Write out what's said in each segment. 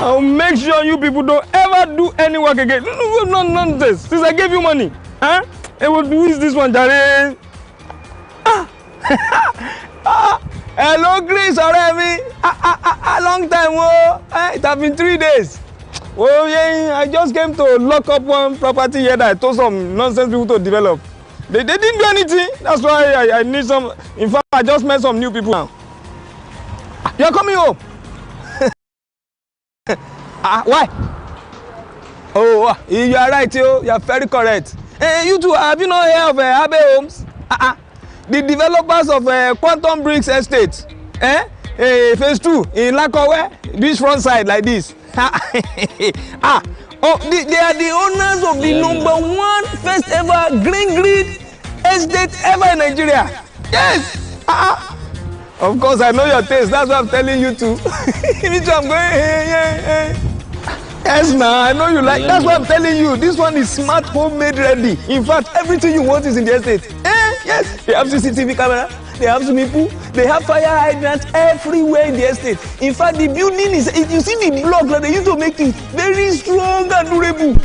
I'll make sure you people don't ever do any work again. No nonsense. Since I gave you money, huh? Who is this one, Jare? Hello, Chris, already. A long time, it has been 3 days. Oh yeah, I just came to lock up one property here that I told some nonsense people to develop. They didn't do anything. That's why I need some. In fact, I just met some new people now. You're coming home. Why? Oh, you are right, you are very correct. You two, have you not heard of Abe Homes? The developers of Quantum Bricks Estate. Phase 2 in Lakowe, this front side like this. They are the owners of the #1 first ever green grid estate ever in Nigeria. Yes. Of course, I know your taste. That's what I'm telling you too. Me too, I'm going. Hey. Yes, now I know you like. That's what I'm telling you. This one is smart, homemade, ready. In fact, everything you want is in the estate. Yes. They have CCTV camera. They have swimming pool. They have fire hydrants everywhere in the estate. In fact, the building is. You see the block that they used to make it very strong and durable.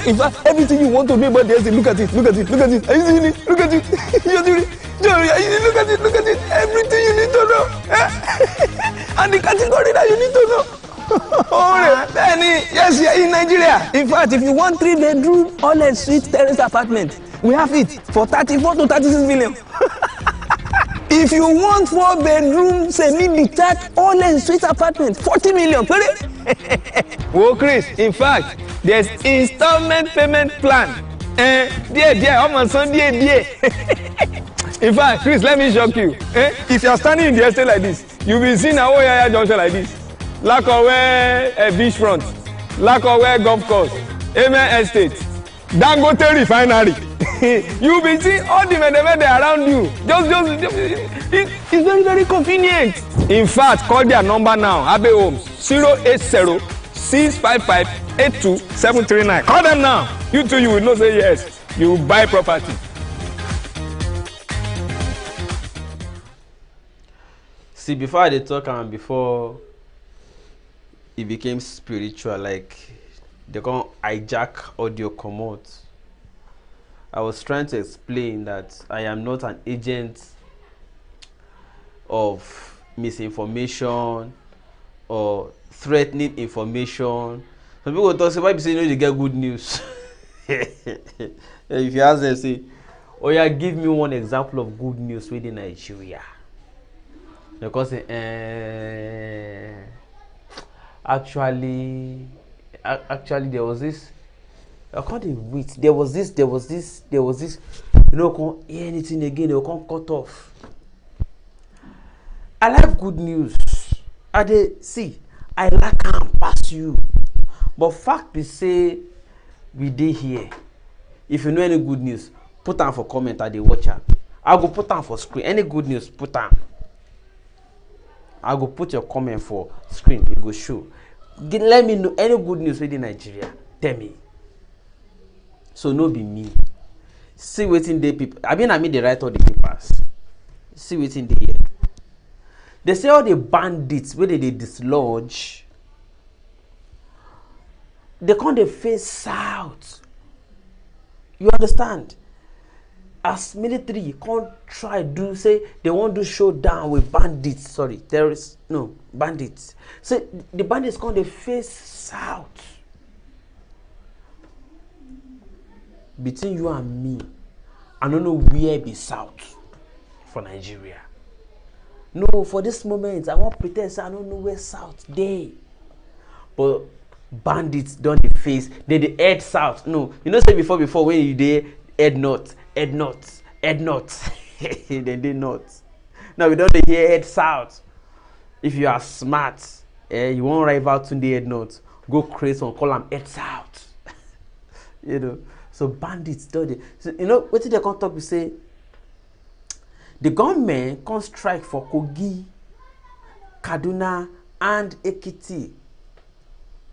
In fact, everything you want to know about the estate. Look at it. Look at it. Look at it. Are you seeing it? Look at it. You're doing it. Look at it. Look at it. Everything you need to know. And the category that you need to know. Yes, in Nigeria. In fact, if you want 3-bedroom, all-suite terrace apartment, we have it for 34 to 36 million. If you want 4-bedroom, semi-detached, all-suite apartment, 40 million. Well, Chris, in fact, there's installment payment plan. In fact, Chris, let me shock you. If you're standing in the estate like this, you'll be seeing a Oyaya junction like this. Lakowe beachfront, Lakowe golf course, Amen Estate, Dangote refinery. You'll be seeing all the men around you. It's very, very convenient. In fact, call their number now. Abe Homes 080-655-82739. Call them now. You too, you will know say yes. You will buy property. See, before I talk and before it became spiritual, like they can hijack audio commode. I was trying to explain that I am not an agent of misinformation or threatening information. Some people talk say, why you say you get good news? If you ask them, say, oh yeah, give me one example of good news within Nigeria. Because actually there was this. I can't wait. There was this. You know, can't hear anything again. They can't cut off. I like good news. I like and pass you. But fact be say we did here. If you know any good news, put on for comment at the watcher. I'll go put on for screen. Any good news, put on. I'll go put your comment for screen. It go show. Let me know any good news within Nigeria. Tell me. So no be me. See waiting the people. I mean they write all the papers. See waiting the here. They say all the bandits where they dislodge. They can't they face south. You understand? As military can't try do say they want to showdown with bandits. Sorry, terrorists. No, bandits. So the bandits can't they face south. Between you and me, I don't know where be south for Nigeria. No, for this moment, I won't pretend I don't know where south they. But bandits don't face, they head south. No, you know say before when you dey head north. Then they north. Now we don't hear head south. If you are smart, you won't rival to the head north. Go create some call them head south. You know. So bandits do they. So, you know what they can talk? We say the government can strike for Kogi, Kaduna, and Ekiti.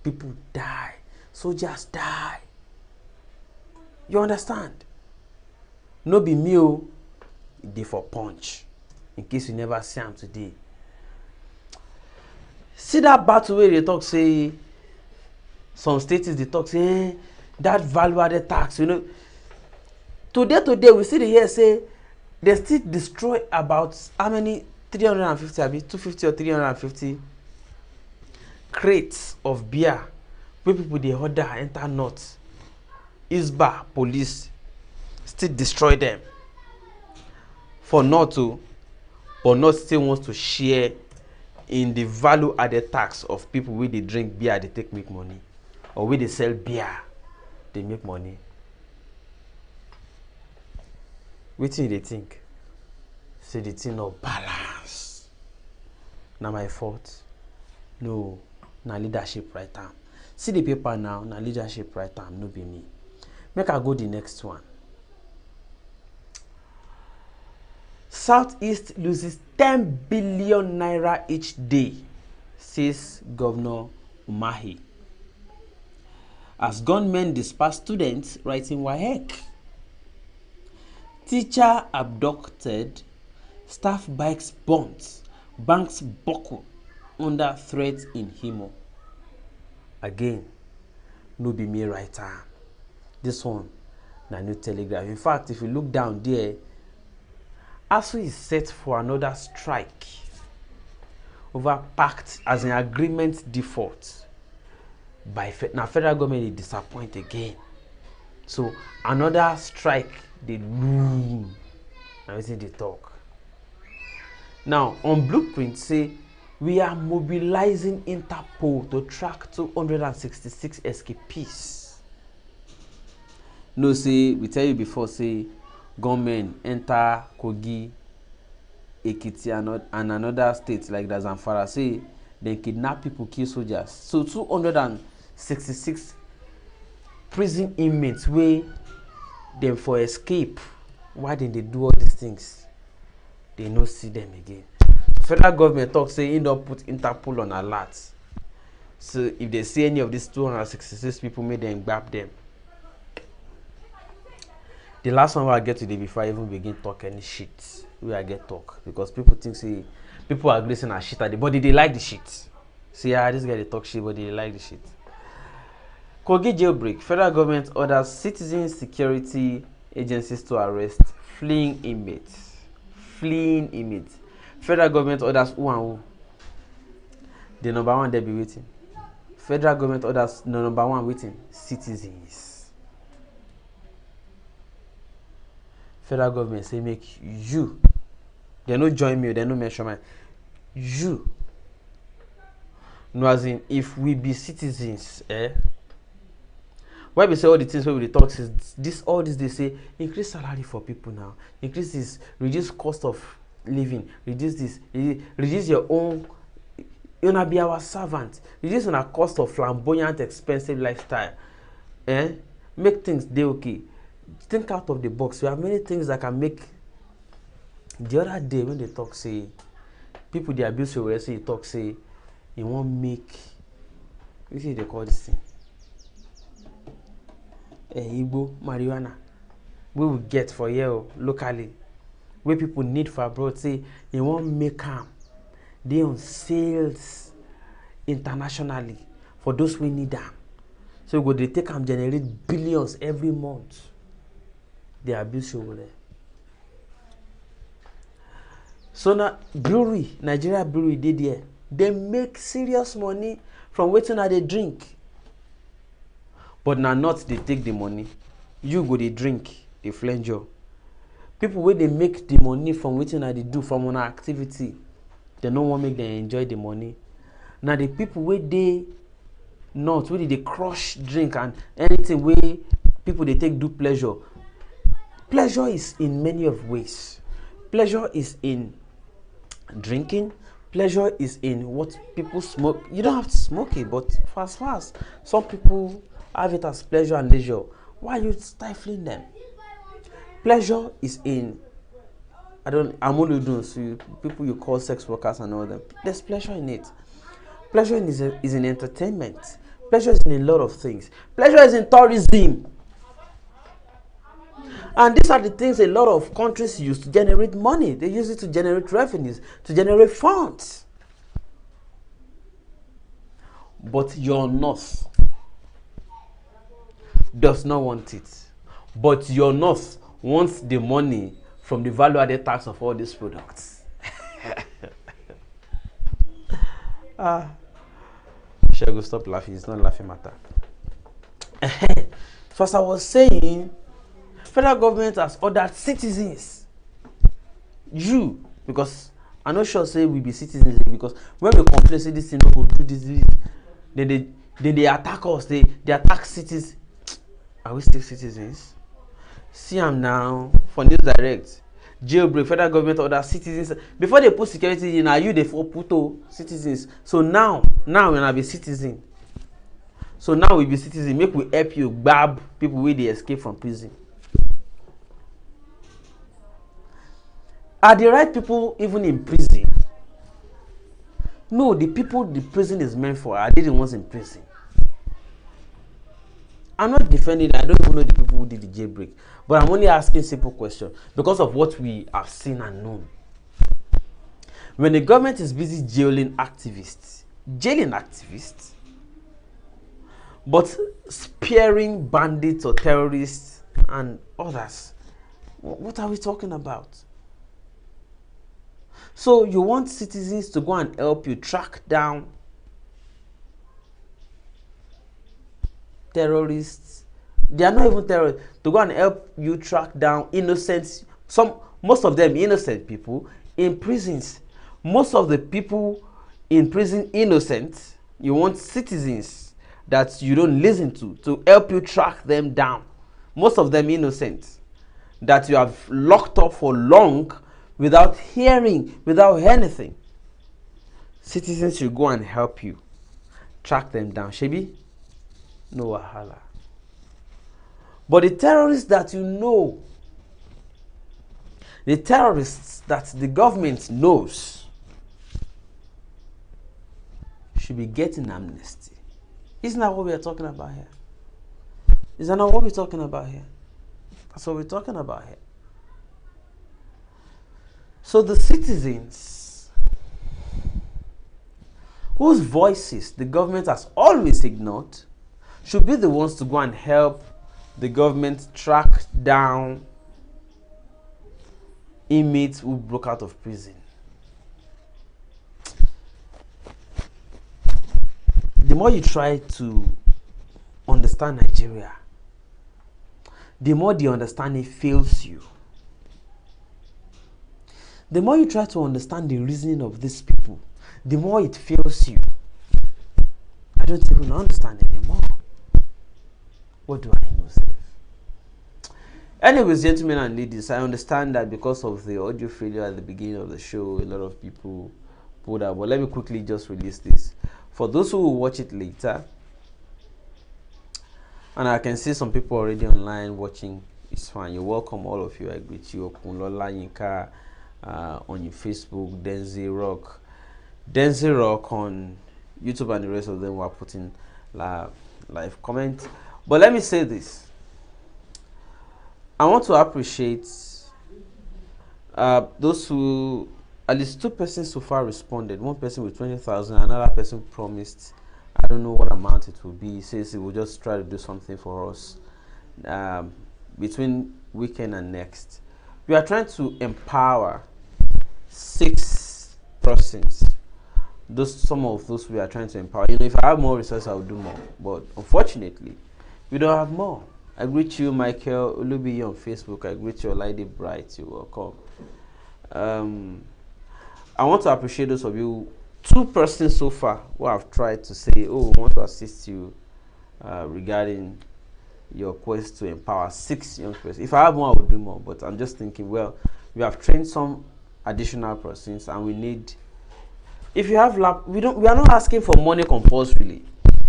People die. Soldiers die. You understand? No be me o. They for punch. In case you never see them today. See that battle where they talk say some states they talk say that value added tax, you know. Today we see the here say they still destroy about how many 350 abi 250 or 350 crates of beer wey people dey order enter north. Isba police still destroy them for north o, but north still wants to share in the value added tax of people wey dey drink beer dey take make money, or wey dey sell beer dey make money. Wetin you dey think? Say the thing no balance. Na my fault? No, na leadership right am. See the paper now, na leadership right am, no be me. Make I go the next one. Southeast loses 10 billion naira each day, says Governor Umahi, as gunmen disperse students writing WAEC. Teacher abducted, staff bikes burnt, banks buckle under threat in Imo. Again, no be me writer. This one, na New Telegraph. In fact, if you look down there, ASU is set for another strike over pact as an agreement default by now federal government dey disappoint again. So another strike dey loom. Na wetin dey talk. Now on Blueprint say we are mobilizing Interpol to track 266 escapees. No say we tell you before say gunmen enter Kogi, Ekiti and another state like that Zamfara, say they kidnap people, kill soldiers. So 266 prison inmates wey dem for escape. Why did they do all these things? They no see them again. Federal government talk say e don put Interpol on alert. So if they see any of these 266 people, make them gbab them. The last one I get today before I even begin talk any shit, where I get talk, because people think say people agree saying a shit at the body, they like the shit. See, this guy they talk shit, but they like the shit. Kogi jailbreak. Federal government orders citizen security agencies to arrest fleeing inmates. Fleeing inmates. Federal government orders who and who? The number one they be waiting. Federal government orders the number one waiting. Citizens. Federal government say make you. They no join me, they no mention my. You. No, as in if we be citizens, why we say all the things where we talk is this, all this they say increase salary for people now, increase this, reduce cost of living, reduce this, reduce your own, you know, be our servant, reduce on a cost of flamboyant, expensive lifestyle, make things they okay. Think out of the box. We have many things that can make. The other day when they talk say people they abuse your say you talk say you won't make, what is they call this thing? Igbo marijuana we will get for here locally, where people need for abroad, say you won't make them. They on sales internationally for those we need them. So go they take and generate billions every month. They abuse over there. So now brewery, Nigeria brewery did there. They make serious money from waiting at they drink. But now not they take the money. You go they drink, they flange you. People where they make the money from waiting at they do from one activity, they don't want to make them enjoy the money. Now the people where they not where they crush drink and anything where people they take do pleasure. Pleasure is in many of ways. Pleasure is in drinking. Pleasure is in what people smoke. You don't have to smoke it, but fast. Some people have it as pleasure and leisure. Why are you stifling them? Pleasure is in, I'm only doing so people you call sex workers and all them. There's pleasure in it. Pleasure is in entertainment. Pleasure is in a lot of things. Pleasure is in tourism. And these are the things a lot of countries use to generate money. They use it to generate revenues, to generate funds. But your north, does not want it, but your north wants the money from the value added tax of all these products. Shall go stop laughing? It's not laughing matter. So as I was saying, federal government has ordered citizens, you, because I'm not sure say we be citizens, because when we complain say this thing no go do this, then they attack us, they attack cities. Are we still citizens? See am now for News Direct. Jailbreak, federal government order citizens. Before they put security in, are you the for put citizens? So now when I be citizen. So now we be citizen, make we help you grab people wey dey escape from prison. Are the right people even in prison? No, the people the prison is meant for are they the ones in prison. I'm not defending, I don't even know the people who did the jailbreak, but I'm only asking simple question because of what we have seen and known. When the government is busy jailing activists, but sparing bandits or terrorists and others, what are we talking about? So you want citizens to go and help you track down terrorists? They are not even terrorists. To go and help you track down innocent, most of them innocent people in prisons. Most of the people in prison innocent. You want citizens that you don't listen to help you track them down. Most of them innocent, that you have locked up for long without hearing, without anything. Citizens should go and help you track them down. Shebi? No wahala. But the terrorists that you know, the terrorists that the government knows, should be getting amnesty. Isn't that what we are talking about here? Is that not what we're talking about here? That's what we're talking about here. So the citizens whose voices the government has always ignored should be the ones to go and help the government track down inmates who broke out of prison. The more you try to understand Nigeria, the more the understanding fails you. The more you try to understand the reasoning of these people, the more it fails you. I don't even understand anymore. What do I know, Steph? Anyways, gentlemen and ladies, I understand that because of the audio failure at the beginning of the show, a lot of people pulled out. But let me quickly just release this. For those who will watch it later, and I can see some people already online watching, it's fine. You're welcome, all of you. I greet you. Okunlola Yinka on your Facebook, Denzel Rock on YouTube, and the rest of them were putting live comments. But let me say this. I want to appreciate those who, at least 2 persons so far responded. One person with 20,000, another person promised, I don't know what amount it will be. He says he will just try to do something for us between weekend and next. We are trying to empower 6 persons. Some of those we are trying to empower. You know, if I have more resources, I will do more. But unfortunately, we don't have more. I greet you, Michael Olubiyi on Facebook. I greet you, Lady Bright. You're welcome. I want to appreciate those of you, 2 persons so far who have tried to say, oh, we want to assist you regarding your quest to empower 6 young persons. If I have more, I will do more. But I'm just thinking, well, we have trained some additional persons, and we need. If you have we are not asking for money compulsorily.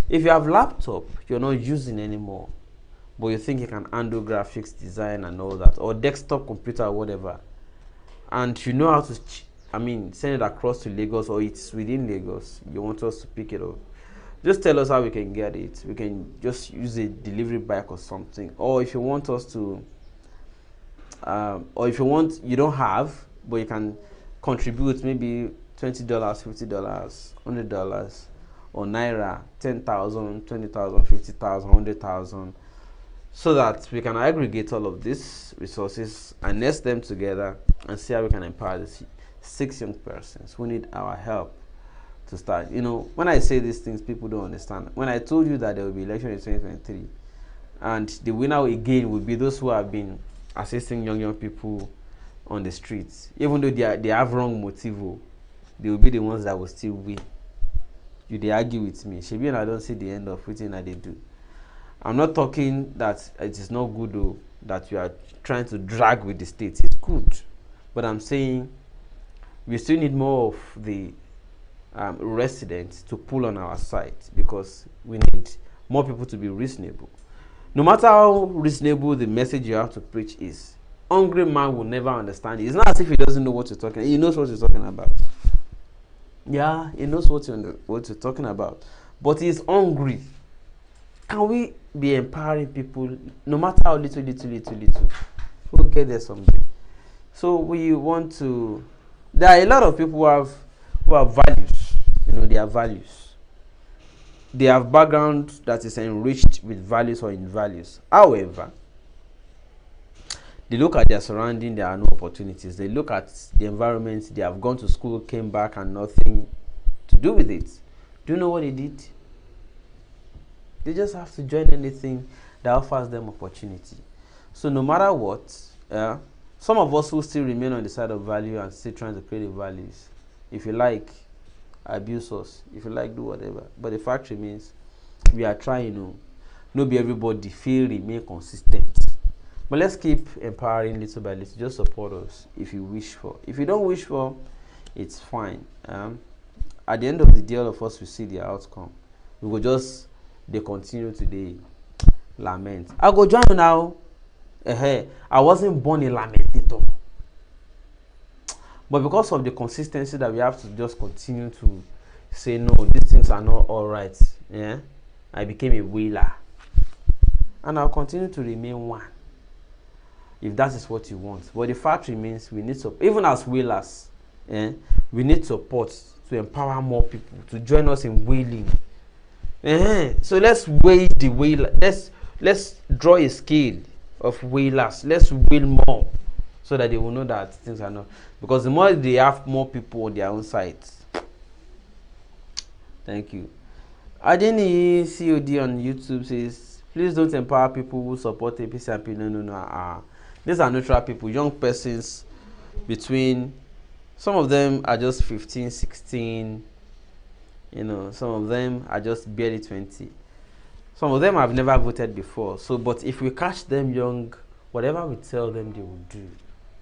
If you have laptop you're not using anymore, but you think you can handle graphics design and all that, or desktop computer or whatever, and you know how to send it across to Lagos, or it's within Lagos, you want us to pick it up, just tell us how we can get it. We can just use a delivery bike or something. Or if you want us to or if you don't have, but you can contribute maybe $20, $50, $100, or naira, 10,000, 20,000, 50,000, 100,000. so that we can aggregate all of these resources and nest them together and see how we can empower these 6 young persons who need our help to start. You know, when I say these things, people don't understand. When I told you that there will be election in 2023 and the winner again will be those who have been assisting young people on the streets, even though they have wrong motive, they will be the ones that will still win. They argue with me. Shebi, and I don't see the end of everything that they do. I'm not talking that it is not good though, that you are trying to drag with the state. It's good. But I'm saying we still need more of the residents to pull on our side, because we need more people to be reasonable. No matter how reasonable the message you have to preach is, hungry man will never understand it. It's not as if he doesn't know what you're talking about. He knows what you're talking about. Yeah, he knows what you're talking about. But he's hungry. Can we be empowering people, no matter how little? We'll get there someday. So we want to. There are a lot of people who have values. You know, they have values. They have background that is enriched with values or in values. However, they look at their surrounding, there are no opportunities. They look at the environment, they have gone to school, came back, and nothing to do with it. Do you know what they did? They just have to join anything that offers them opportunity. So no matter what, some of us who still remain on the side of value and still trying to create the values, if you like, abuse us. If you like, do whatever. But the fact remains, we are trying. No be everybody feel remain consistent. But let's keep empowering little by little. Just support us if you wish for. If you don't wish for, it's fine. At the end of the day, all of us will see the outcome. We will just they continue today lament. I go join now. I wasn't born a lamentator. But because of the consistency that we have to just continue to say no, these things are not all right. Yeah, I became a wailer, and I'll continue to remain one. If that is what you want. But the fact remains, we need support. Even as wailers, we need support to empower more people to join us in wailing. So let's wage the wailer. Let's draw a scale of wailers. Let's wail more, so that they will know that things are not. Because the more they have more people on their own sides. Thank you. Adeni COD on YouTube says, please don't empower people who support APC and P. No. These are neutral people, young persons between, some of them are just 15, 16, some of them are just barely 20. Some of them have never voted before. So, but if we catch them young, whatever we tell them, they will do.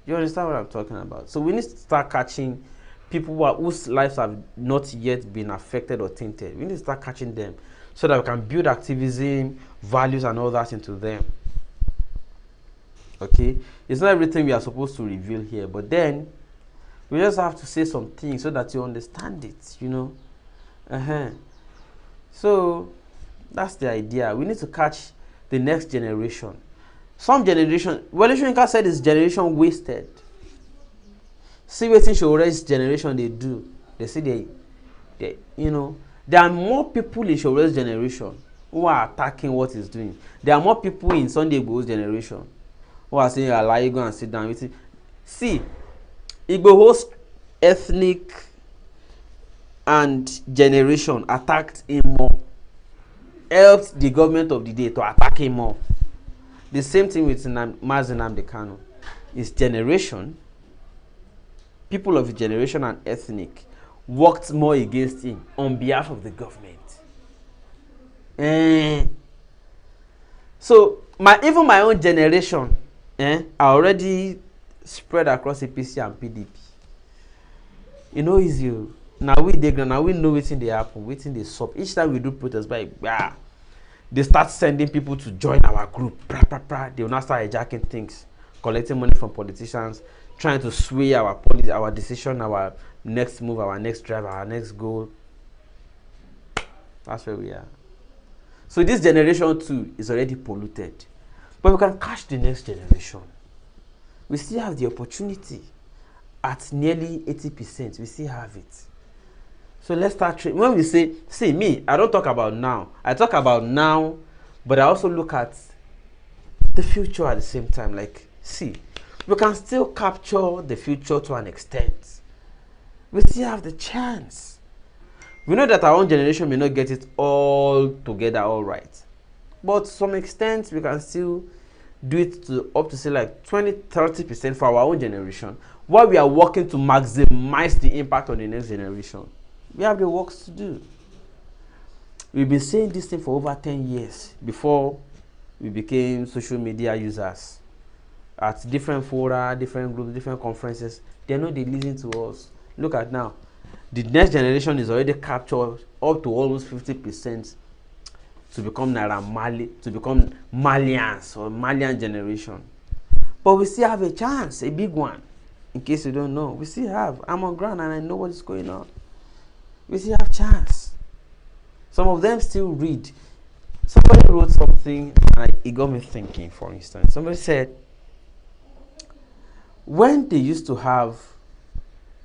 You understand what I'm talking about? So we need to start catching people whose lives have not yet been affected or tainted. We need to start catching them so that we can build activism, values, and all that into them. Okay, it's not everything we are supposed to reveal here, but then we just have to say some things so that you understand it. So that's the idea. We need to catch the next generation. Some generation, Yinka said this generation wasted. See what Shore's generation they do. They see there are more people in Shore's generation who are attacking what he's doing. There are more people in Sunday Igboho's generation who are saying, "Allah, go and sit down." See, Igboho's ethnic and generation attacked him more, helped the government of the day to attack him more. The same thing with Mazi Nnamdi Kanu. His generation, people of his generation and ethnic, worked more against him on behalf of the government. So even my own generation are already spread across APC and PDP. Easy. Now we know wetin dey happen, wetin dey sup. Each time we do protest, they start sending people to join our group. They will now start hijacking things, collecting money from politicians, trying to sway our decision, our next move, our next drive, our next goal. That's where we are. So this generation too is already polluted. But we can catch the next generation. We still have the opportunity at nearly 80%. We still have it. So let's start. When we say, see me, I don't talk about now. I talk about now, but I also look at the future at the same time. Like, see, we can still capture the future to an extent. We still have the chance. We know that our own generation may not get it all together all right, but to some extent we can still do it to up to say like 20-30% for our own generation, while we are working to maximize the impact on the next generation. We have the works to do. We've been saying this thing for over 10 years before we became social media users. At different fora, different groups, different conferences, they're not, they listen to us. Look at now. The next generation is already captured up to almost 50% to become to become Malians or Malian generation. But we still have a chance, a big one. In case you don't know, we still have. I'm on ground and I know what is going on. We still have chance. Some of them still read. Somebody wrote something and it got me thinking. For instance, somebody said, when they used to have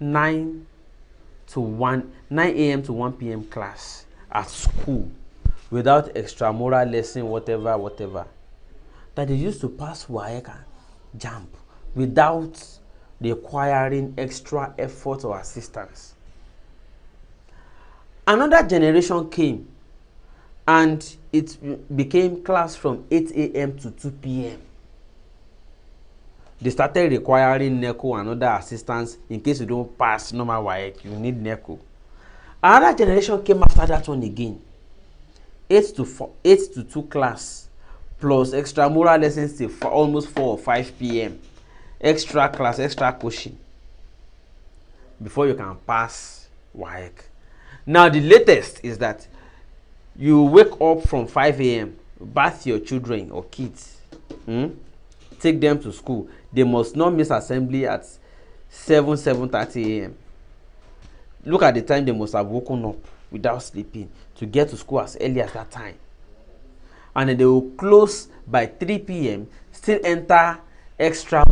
9 a.m. to 1 p.m. class at school without extramural lesson, whatever, that they used to pass WAEC and JAMB without requiring extra effort or assistance. Another generation came and it became class from 8 a.m. to 2 p.m. They started requiring NECO and other assistance in case you don't pass normal WAEC, you need NECO. Another generation came after that one again. 8 to 2 class plus extramural lessons till almost 4 or 5 p.m. Extra class, extra coaching before you can pass WAEC. Now the latest is that you wake up from 5 a.m., bath your children or kids, take them to school. They must not miss assembly at 7:30 a.m. Look at the time they must have woken up without sleeping to get to school as early as that time. And then they will close by 3 p.m., still enter extra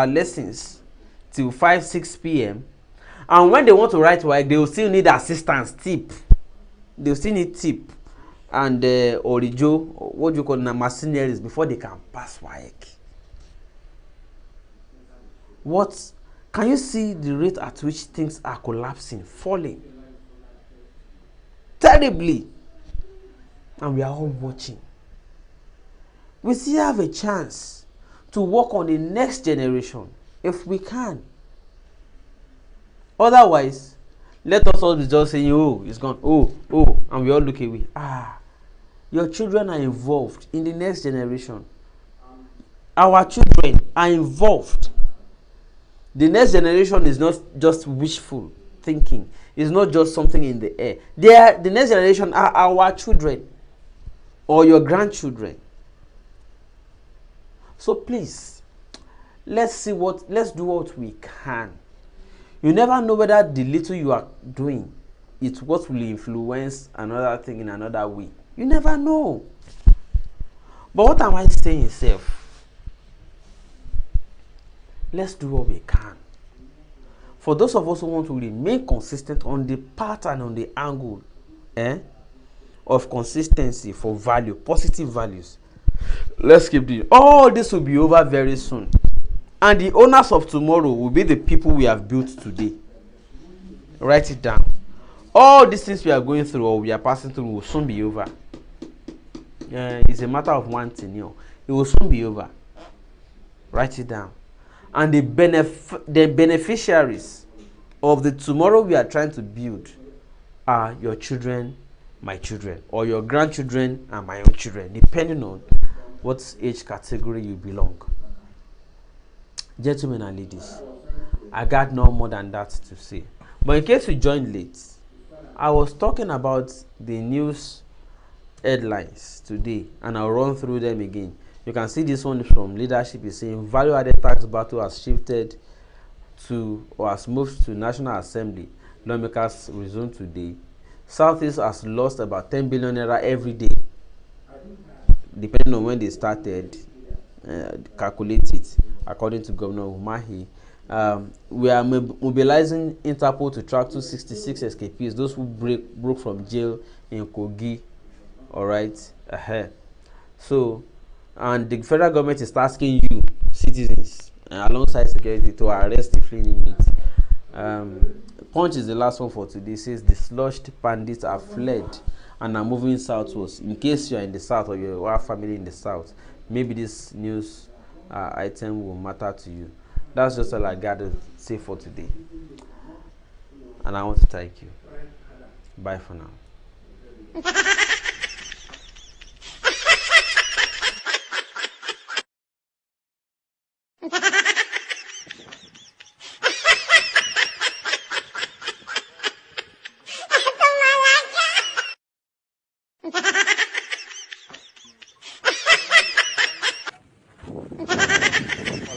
lessons till 5-6 p.m. And when they want to write work, they will still need assistance, tip. They will still need tip and orijo, what do you call mercenaries, before they can pass WAEC. What can you see the rate at which things are collapsing, falling terribly, and we are all watching? We still have a chance to work on the next generation if we can. Otherwise, let us all be just saying, oh, it's gone, oh, and we all look away. Your children are involved in the next generation. Our children are involved. The next generation is not just wishful thinking. It's not just something in the air. The next generation are our children or your grandchildren. So please, let's do what we can. You never know whether the little you are doing, it's what will influence another thing in another way. You never know. But what am I saying, self? Let's do what we can. For those of us who want to remain consistent on the pattern, on the angle of consistency for value, positive values, let's keep doing. All this will be over very soon. And the owners of tomorrow will be the people we have built today. Write it down. All these things we are going through or we are passing through will soon be over. It's a matter of one thing, it will soon be over. Write it down. And the beneficiaries of the tomorrow we are trying to build are your children, my children, or your grandchildren and my own children, depending on what age category you belong. Gentlemen and ladies, I got no more than that to say. But in case you joined late, I was talking about the news headlines today, and I'll run through them again. You can see this one from leadership is saying value-added tax battle has shifted to or has moved to National Assembly. Lawmakers resume today. Southeast has lost about 10 billion naira every day, depending on when they started. Calculate it according to Governor Umahi. We are mobilizing Interpol to track 266 escapees, those who broke from jail in Kogi. All right, so and the federal government is asking you, citizens, alongside security, to arrest the fleeing inmates. Punch is the last one for today. It says dislodged bandits are fled and are moving southwards. In case you are in the south or you have family in the south, maybe this news item will matter to you. That's just all I got to say for today. And I want to thank you. Bye for now.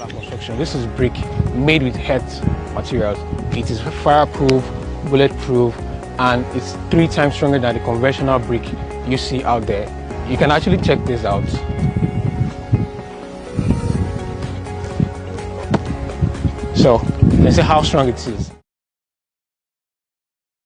Construction. This is brick made with earth materials. It is fireproof, bulletproof, and it's 3 times stronger than the conventional brick you see out there. You can actually check this out. So, let's see how strong it is.